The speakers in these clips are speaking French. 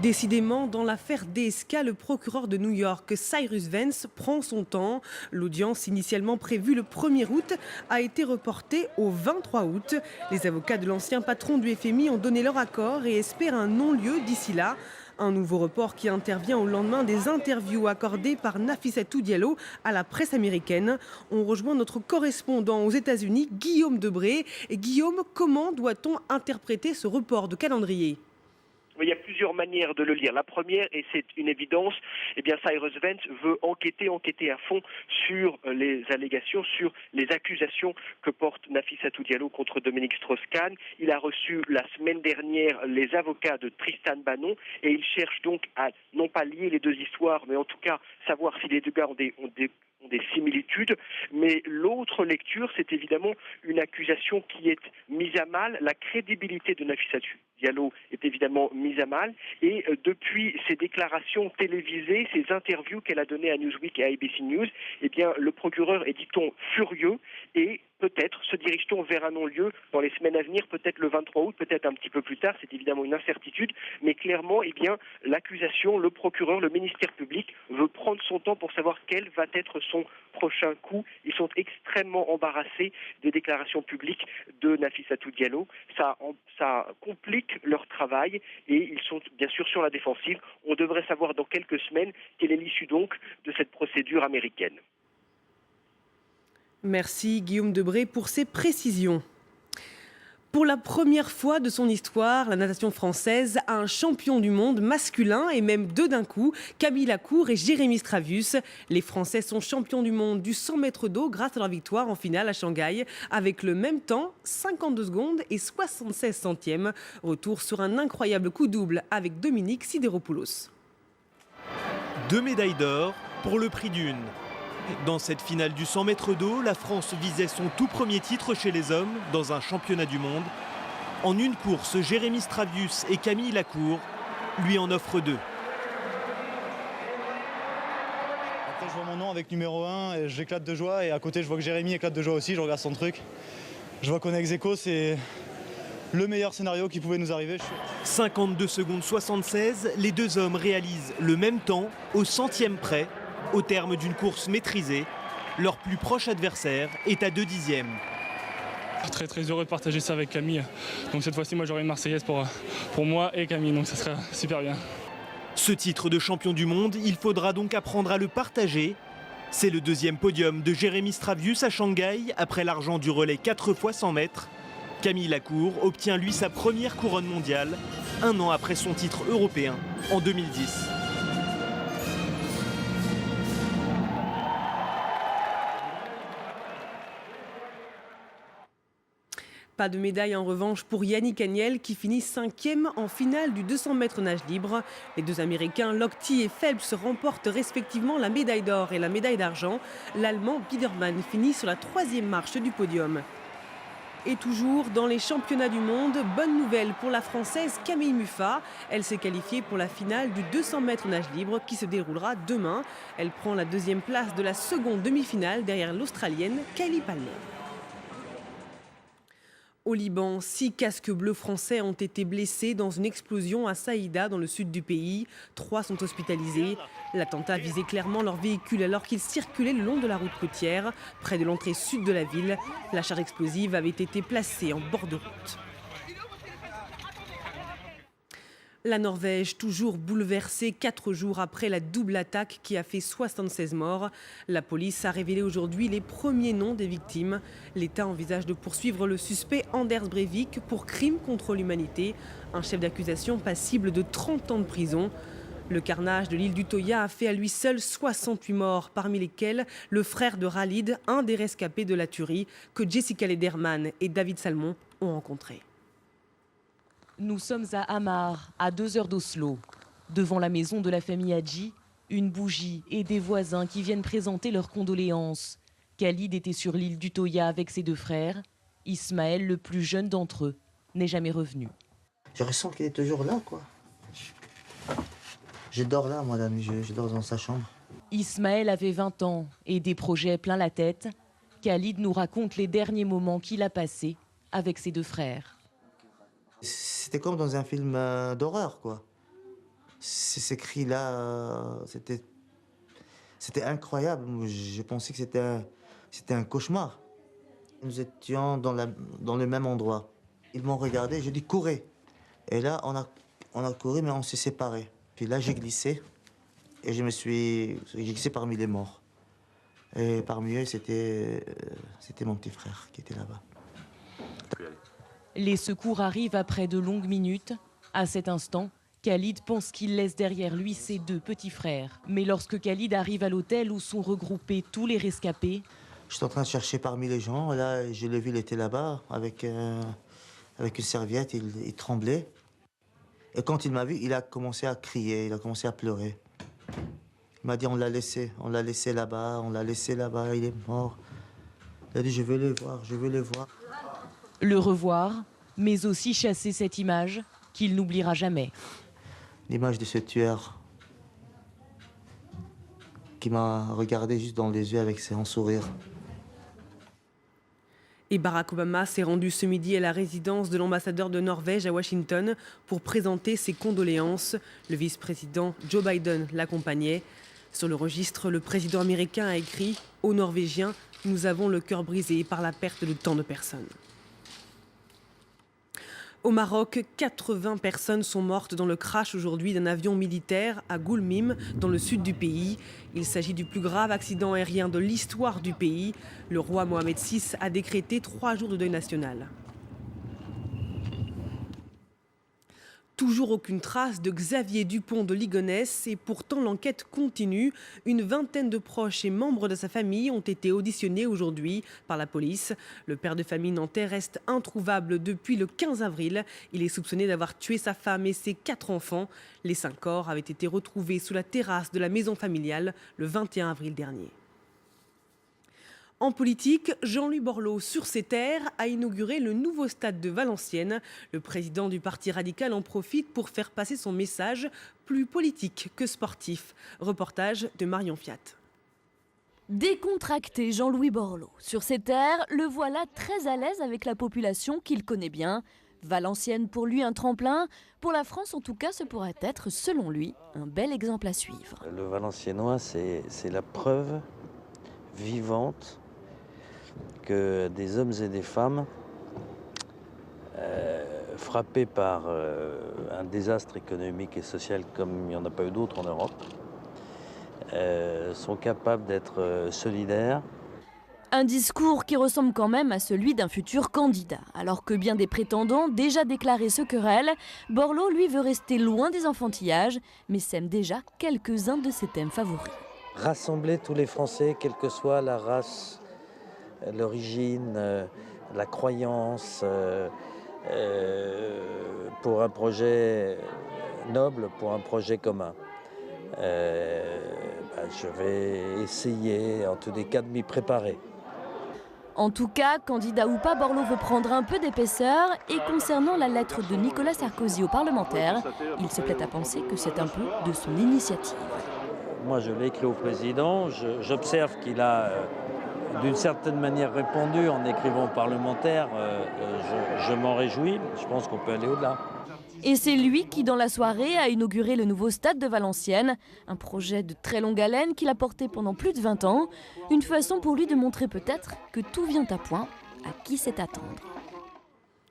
Décidément, dans l'affaire DSK, le procureur de New York, Cyrus Vance, prend son temps. L'audience initialement prévue le 1er août a été reportée au 23 août. Les avocats de l'ancien patron du FMI ont donné leur accord et espèrent un non-lieu d'ici là. Un nouveau report qui intervient au lendemain des interviews accordées par Nafissatou Diallo à la presse américaine. On rejoint notre correspondant aux États-Unis, Guillaume Debré. Et Guillaume, comment doit-on interpréter ce report de calendrier ? Il y a plusieurs manières de le lire. La première, et c'est une évidence, Cyrus Vance veut enquêter à fond sur les allégations, sur les accusations que porte Nafissatou Diallo contre Dominique Strauss-Kahn. Il a reçu la semaine dernière les avocats de Tristan Banon et il cherche donc à non pas lier les deux histoires, mais en tout cas savoir si les deux gars ont des similitudes, mais l'autre lecture, c'est évidemment une accusation qui est mise à mal. La crédibilité de Nafissatou Diallo est évidemment mise à mal, et depuis ses déclarations télévisées, ses interviews qu'elle a données à Newsweek et à ABC News, le procureur est, dit-on, furieux, et peut-être se dirige-t-on vers un non-lieu dans les semaines à venir, peut-être le 23 août, peut-être un petit peu plus tard, c'est évidemment une incertitude, mais clairement, l'accusation, le procureur, le ministère public veut prendre son temps pour savoir quel va être son prochain coup. Ils sont extrêmement embarrassés des déclarations publiques de Nafissatou Diallo. Ça complique leur travail et ils sont bien sûr sur la défensive. On devrait savoir dans quelques semaines quelle est l'issue donc de cette procédure américaine. Merci Guillaume Debré pour ces précisions. Pour la première fois de son histoire, la natation française a un champion du monde masculin et même deux d'un coup, Camille Lacour et Jérémy Stravius. Les Français sont champions du monde du 100 mètres d'eau grâce à leur victoire en finale à Shanghai avec le même temps, 52 secondes et 76 centièmes. Retour sur un incroyable coup double avec Dominique Sideropoulos. 2 médailles d'or pour le prix d'une. Dans cette finale du 100 mètres d'eau, la France visait son tout premier titre chez les hommes dans un championnat du monde. En une course, Jérémy Stravius et Camille Lacour lui en offrent 2. Après, je vois mon nom avec numéro 1 et j'éclate de joie. Et à côté, je vois que Jérémy éclate de joie aussi. Je regarde son truc. Je vois qu'on est ex-aequo, c'est le meilleur scénario qui pouvait nous arriver. 52 secondes 76, les deux hommes réalisent le même temps au centième près. Au terme d'une course maîtrisée, leur plus proche adversaire est à 2 dixièmes. Très très heureux de partager ça avec Camille. Donc cette fois-ci, moi j'aurai une Marseillaise pour moi et Camille, donc ça sera super bien. Ce titre de champion du monde, il faudra donc apprendre à le partager. C'est le deuxième podium de Jérémy Stravius à Shanghai, après l'argent du relais 4 fois 100 mètres. Camille Lacour obtient lui sa première couronne mondiale, un an après son titre européen en 2010. Pas de médaille en revanche pour Yannick Agnel qui finit 5e en finale du 200 mètres nage libre. Les deux Américains, Lochte et Phelps, remportent respectivement la médaille d'or et la médaille d'argent. L'Allemand Biedermann finit sur la 3e marche du podium. Et toujours dans les championnats du monde, bonne nouvelle pour la Française Camille Muffat. Elle s'est qualifiée pour la finale du 200 mètres nage libre qui se déroulera demain. Elle prend la 2e place de la seconde demi-finale derrière l'Australienne Kylie Palmer. Au Liban, 6 casques bleus français ont été blessés dans une explosion à Saïda, dans le sud du pays. 3 sont hospitalisés. L'attentat visait clairement leur véhicule alors qu'ils circulaient le long de la route côtière, près de l'entrée sud de la ville. La charge explosive avait été placée en bord de route. La Norvège, toujours bouleversée 4 jours après la double attaque qui a fait 76 morts. La police a révélé aujourd'hui les premiers noms des victimes. L'État envisage de poursuivre le suspect Anders Breivik pour crime contre l'humanité, un chef d'accusation passible de 30 ans de prison. Le carnage de l'île d'Utoya a fait à lui seul 68 morts, parmi lesquels le frère de Khalid, un des rescapés de la tuerie que Jessica Lederman et David Salmon ont rencontré. Nous sommes à Hamar, à 2 heures d'Oslo. Devant la maison de la famille Hadji, une bougie et des voisins qui viennent présenter leurs condoléances. Khalid était sur l'île d'Utoya avec ses 2 frères. Ismaël, le plus jeune d'entre eux, n'est jamais revenu. Je ressens qu'il est toujours là, quoi. Je dors là, moi, la nuit, je dors dans sa chambre. Ismaël avait 20 ans et des projets plein la tête. Khalid nous raconte les derniers moments qu'il a passés avec ses 2 frères. C'était comme dans un film d'horreur, quoi. Ces cris-là, c'était incroyable. Je pensais que c'était un cauchemar. Nous étions dans le même endroit. Ils m'ont regardé, j'ai dit courez. Et là, on a couru, mais on s'est séparés. Puis là, j'ai glissé. Et j'ai glissé parmi les morts. Et parmi eux, c'était mon petit frère qui était là-bas. Les secours arrivent après de longues minutes. À cet instant, Khalid pense qu'il laisse derrière lui ses 2 petits frères. Mais lorsque Khalid arrive à l'hôtel où sont regroupés tous les rescapés, J'étais en train de chercher parmi les gens. Et là, je l'ai vu, il était là-bas avec une serviette. Il tremblait. Et quand il m'a vu, il a commencé à crier, il a commencé à pleurer. Il m'a dit on l'a laissé là-bas, il est mort. Il a dit je veux le voir, je veux le voir. le revoir, mais aussi chasser cette image qu'il n'oubliera jamais. L'image de ce tueur qui m'a regardé juste dans les yeux avec son sourire. Et Barack Obama s'est rendu ce midi à la résidence de l'ambassadeur de Norvège à Washington pour présenter ses condoléances. Le vice-président Joe Biden l'accompagnait. Sur le registre, le président américain a écrit « Aux Norvégiens, nous avons le cœur brisé par la perte de tant de personnes ». Au Maroc, 80 personnes sont mortes dans le crash aujourd'hui d'un avion militaire à Goulmim, dans le sud du pays. Il s'agit du plus grave accident aérien de l'histoire du pays. Le roi Mohamed VI a décrété 3 jours de deuil national. Toujours aucune trace de Xavier Dupont de Ligonnès et pourtant l'enquête continue. Une vingtaine de proches et membres de sa famille ont été auditionnés aujourd'hui par la police. Le père de famille nantais reste introuvable depuis le 15 avril. Il est soupçonné d'avoir tué sa femme et ses 4 enfants. Les 5 corps avaient été retrouvés sous la terrasse de la maison familiale le 21 avril dernier. En politique, Jean-Louis Borloo, sur ses terres, a inauguré le nouveau stade de Valenciennes. Le président du Parti radical en profite pour faire passer son message plus politique que sportif. Reportage de Marion Fiat. Décontracté Jean-Louis Borloo. Sur ses terres, le voilà très à l'aise avec la population qu'il connaît bien. Valenciennes pour lui un tremplin. Pour la France en tout cas, ce pourrait être, selon lui, un bel exemple à suivre. Le Valenciennois, c'est la preuve vivante que des hommes et des femmes frappés par un désastre économique et social comme il n'y en a pas eu d'autres en Europe sont capables d'être solidaires. Un discours qui ressemble quand même à celui d'un futur candidat. Alors que bien des prétendants déjà déclarés se querellent, Borloo lui veut rester loin des enfantillages, mais sème déjà quelques-uns de ses thèmes favoris. Rassembler tous les Français, quelle que soit la race, l'origine, la croyance, pour un projet noble, pour un projet commun. Je vais essayer, en tous les cas, de m'y préparer. En tout cas, candidat ou pas, Borloo veut prendre un peu d'épaisseur. Et concernant la lettre de Nicolas Sarkozy aux parlementaires, il se plaît à penser que c'est un peu de son initiative. Moi, je l'ai écrit au président. J'observe qu'il a, d'une certaine manière, répondu en écrivant aux parlementaires. Je m'en réjouis. Je pense qu'on peut aller au-delà. Et c'est lui qui, dans la soirée, a inauguré le nouveau stade de Valenciennes. Un projet de très longue haleine qu'il a porté pendant plus de 20 ans. Une façon pour lui de montrer peut-être que tout vient à point. À qui c'est attendre?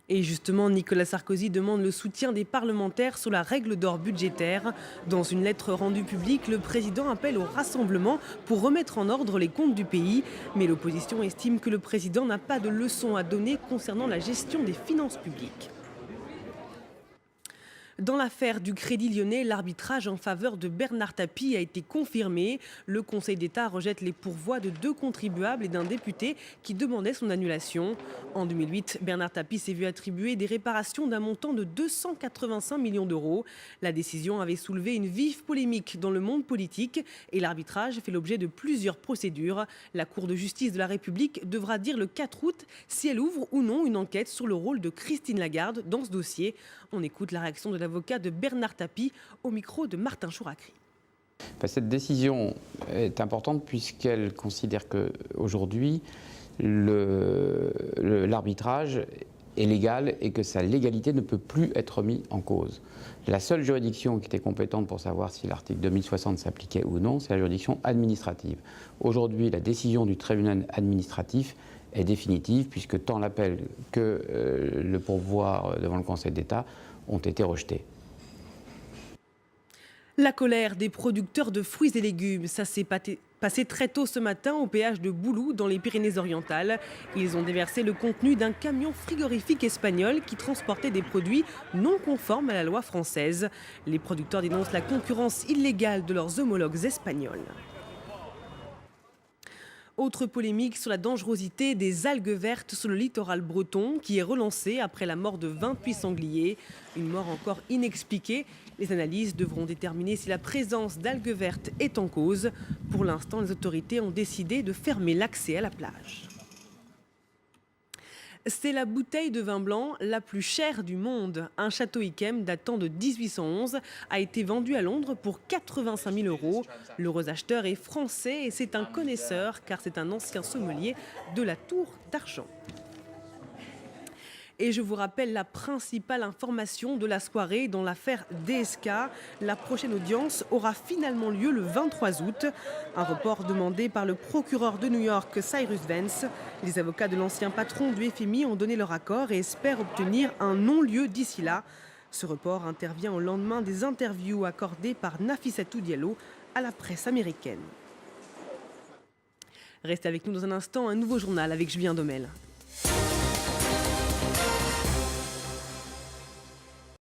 Et justement, Nicolas Sarkozy demande le soutien des parlementaires sur la règle d'or budgétaire. Dans une lettre rendue publique, le président appelle au rassemblement pour remettre en ordre les comptes du pays. Mais l'opposition estime que le président n'a pas de leçon à donner concernant la gestion des finances publiques. Dans l'affaire du Crédit Lyonnais, l'arbitrage en faveur de Bernard Tapie a été confirmé. Le Conseil d'État rejette les pourvois de 2 contribuables et d'un député qui demandait son annulation. En 2008, Bernard Tapie s'est vu attribuer des réparations d'un montant de 285 millions d'euros. La décision avait soulevé une vive polémique dans le monde politique et l'arbitrage fait l'objet de plusieurs procédures. La Cour de justice de la République devra dire le 4 août si elle ouvre ou non une enquête sur le rôle de Christine Lagarde dans ce dossier. On écoute la réaction de l'avocat de Bernard Tapie au micro de Martin Chouracri. Cette décision est importante puisqu'elle considère qu'aujourd'hui, l'arbitrage est légal et que sa légalité ne peut plus être mise en cause. La seule juridiction qui était compétente pour savoir si l'article 2060 s'appliquait ou non, c'est la juridiction administrative. Aujourd'hui, la décision du tribunal administratif est définitive puisque tant l'appel que le pourvoi devant le Conseil d'État ont été rejetés. La colère des producteurs de fruits et légumes, ça s'est passé très tôt ce matin au péage de Boulou dans les Pyrénées-Orientales. Ils ont déversé le contenu d'un camion frigorifique espagnol qui transportait des produits non conformes à la loi française. Les producteurs dénoncent la concurrence illégale de leurs homologues espagnols. Autre polémique sur la dangerosité des algues vertes sur le littoral breton qui est relancée après la mort de 28 sangliers. Une mort encore inexpliquée. Les analyses devront déterminer si la présence d'algues vertes est en cause. Pour l'instant, les autorités ont décidé de fermer l'accès à la plage. C'est la bouteille de vin blanc la plus chère du monde. Un château Yquem datant de 1811 a été vendu à Londres pour 85 000 €. L'heureux acheteur est français et c'est un connaisseur car c'est un ancien sommelier de la Tour d'Argent. Et je vous rappelle la principale information de la soirée dans l'affaire DSK. La prochaine audience aura finalement lieu le 23 août. Un report demandé par le procureur de New York, Cyrus Vance. Les avocats de l'ancien patron du FMI ont donné leur accord et espèrent obtenir un non-lieu d'ici là. Ce report intervient au lendemain des interviews accordées par Nafissatou Diallo à la presse américaine. Restez avec nous dans un instant, un nouveau journal avec Julien Domel.